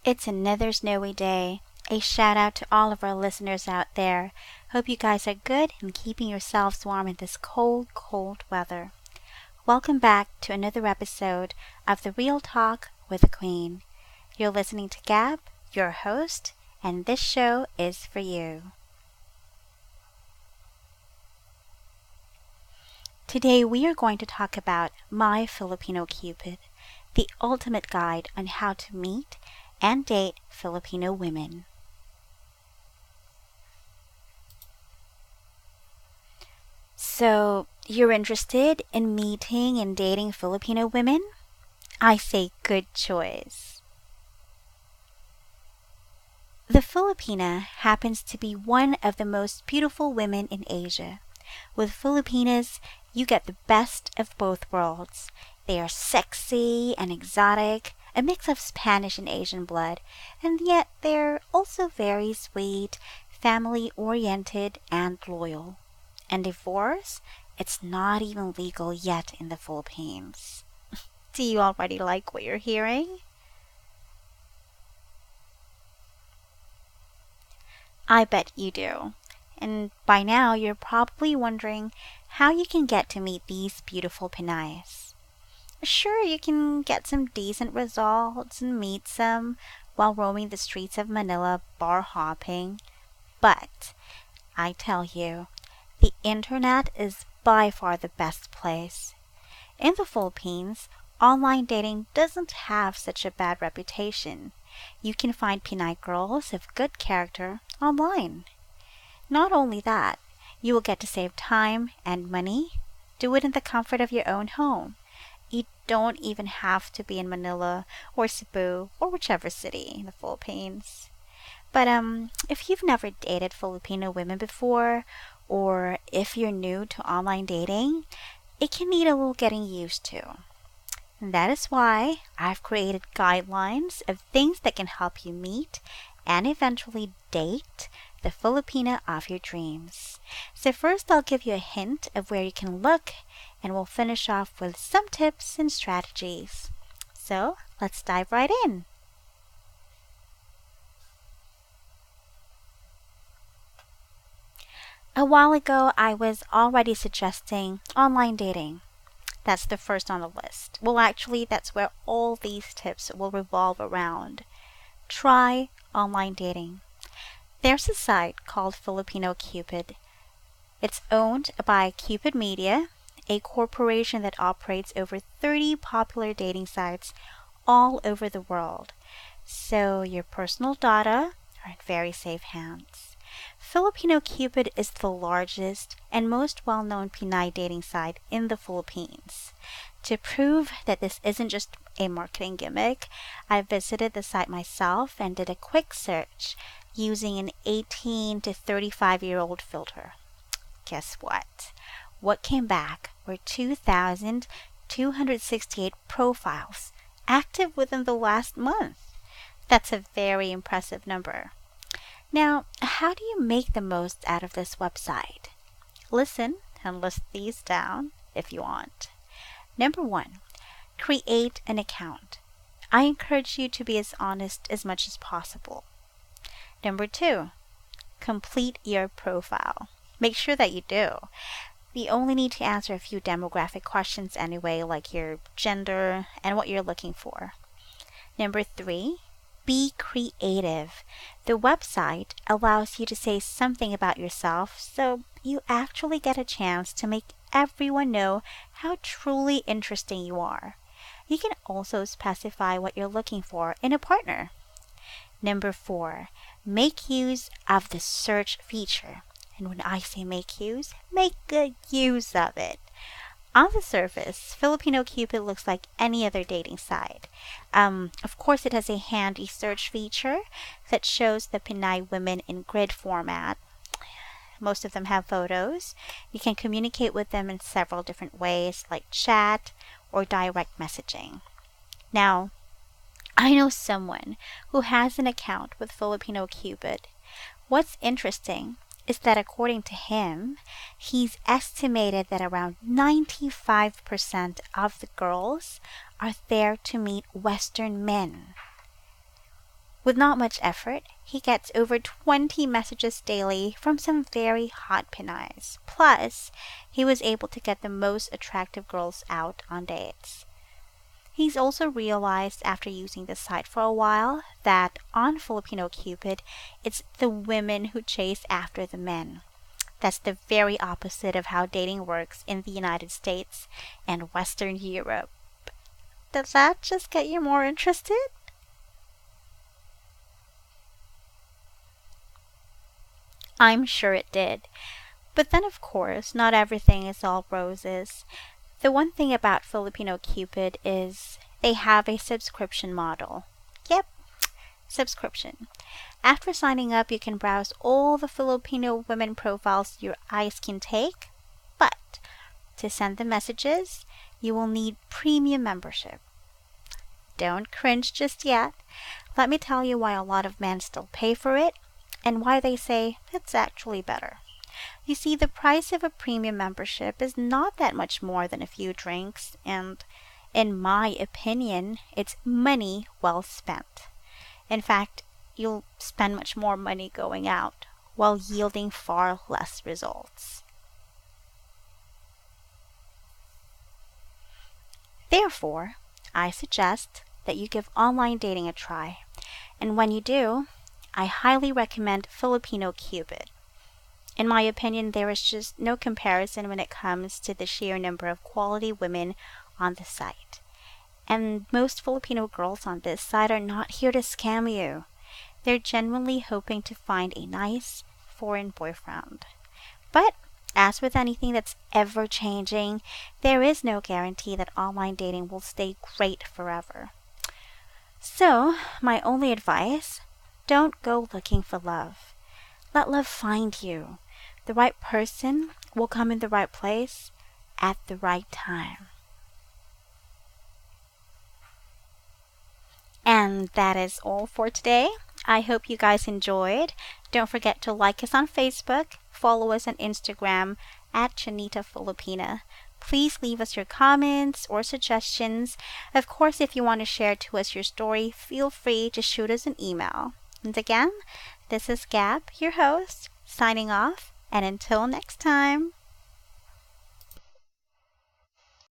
It's another snowy day. A shout out to all of our listeners out there. Hope you guys are good and keeping yourselves warm in this cold, cold weather. Welcome back to another episode of The Real Talk with the Queen. You're listening to Gab, your host, and this show is for you. Today we are going to talk about My Filipino Cupid, the ultimate guide on how to meet and date Filipino women. So, you're interested in meeting and dating Filipino women? I say good choice. The Filipina happens to be one of the most beautiful women in Asia. With Filipinas, you get the best of both worlds. They are sexy and exotic, a mix of Spanish and Asian blood, and yet they're also very sweet, family-oriented, and loyal. And divorce? It's not even legal yet in the Philippines. Do you already like what you're hearing? I bet you do. And by now you're probably wondering how you can get to meet these beautiful Pinays. Sure, you can get some decent results and meet some while roaming the streets of Manila bar hopping, but I tell you, the internet is by far the best place. In the Philippines, online dating doesn't have such a bad reputation. You can find Pinay girls of good character online. Not only that, you will get to save time and money. Do it in the comfort of your own home. You don't even have to be in Manila or Cebu or whichever city in the Philippines. But if you've never dated Filipino women before, or if you're new to online dating, it can need a little getting used to. And that is why I've created guidelines of things that can help you meet and eventually date the Filipina of your dreams. So first I'll give you a hint of where you can look, and we'll finish off with some tips and strategies. So let's dive right in. A while ago, I was already suggesting online dating. That's the first on the list. Well, actually, that's where all these tips will revolve around. Try online dating. There's a site called Filipino Cupid. It's owned by Cupid Media, a corporation that operates over 30 popular dating sites all over the world. So your personal data are in very safe hands. Filipino Cupid is the largest and most well-known Pinay dating site in the Philippines. To prove that this isn't just a marketing gimmick, I visited the site myself and did a quick search using an 18 to 35-year-old filter. Guess what? What came back were 2,268 profiles active within the last month. That's a very impressive number. Now, how do you make the most out of this website? Listen and list these down if you want. Number 1, create an account. I encourage you to be as honest as much as possible. Number 2, complete your profile. Make sure that you do. You only need to answer a few demographic questions anyway, like your gender and what you're looking for. Number 3, be creative. The website allows you to say something about yourself, so you actually get a chance to make everyone know how truly interesting you are. You can also specify what you're looking for in a partner. Number 4, make use of the search feature. And when I say make good use of it. On the surface, Filipino Cupid looks like any other dating site. Of course, it has a handy search feature that shows the Pinay women in grid format. Most of them have photos. You can communicate with them in several different ways, like chat or direct messaging. Now, I know someone who has an account with Filipino Cupid. What's interesting is that according to him, he's estimated that around 95% of the girls are there to meet Western men. With not much effort, he gets over 20 messages daily from some very hot Pinays. Plus, he was able to get the most attractive girls out on dates. He's also realized after using the site for a while that on Filipino Cupid, it's the women who chase after the men. That's the very opposite of how dating works in the United States and Western Europe. Does that just get you more interested? I'm sure it did. But then, of course, not everything is all roses. The one thing about Filipino Cupid is they have a subscription model. Yep, subscription. After signing up, you can browse all the Filipino women profiles your eyes can take, but to send the messages, you will need premium membership. Don't cringe just yet. Let me tell you why a lot of men still pay for it and why they say it's actually better. You see, the price of a premium membership is not that much more than a few drinks, and in my opinion, it's money well spent. In fact, you'll spend much more money going out while yielding far less results. Therefore, I suggest that you give online dating a try, and when you do, I highly recommend Filipino Cupid. In my opinion, there is just no comparison when it comes to the sheer number of quality women on the site. And most Filipino girls on this site are not here to scam you. They're genuinely hoping to find a nice foreign boyfriend. But as with anything that's ever changing, there is no guarantee that online dating will stay great forever. So, my only advice, don't go looking for love. Let love find you. The right person will come in the right place at the right time. And that is all for today. I hope you guys enjoyed. Don't forget to like us on Facebook, follow us on Instagram at Chinita Filipina. Please leave us your comments or suggestions. Of course, if you want to share to us your story, feel free to shoot us an email. And again, this is Gab, your host, signing off, and until next time.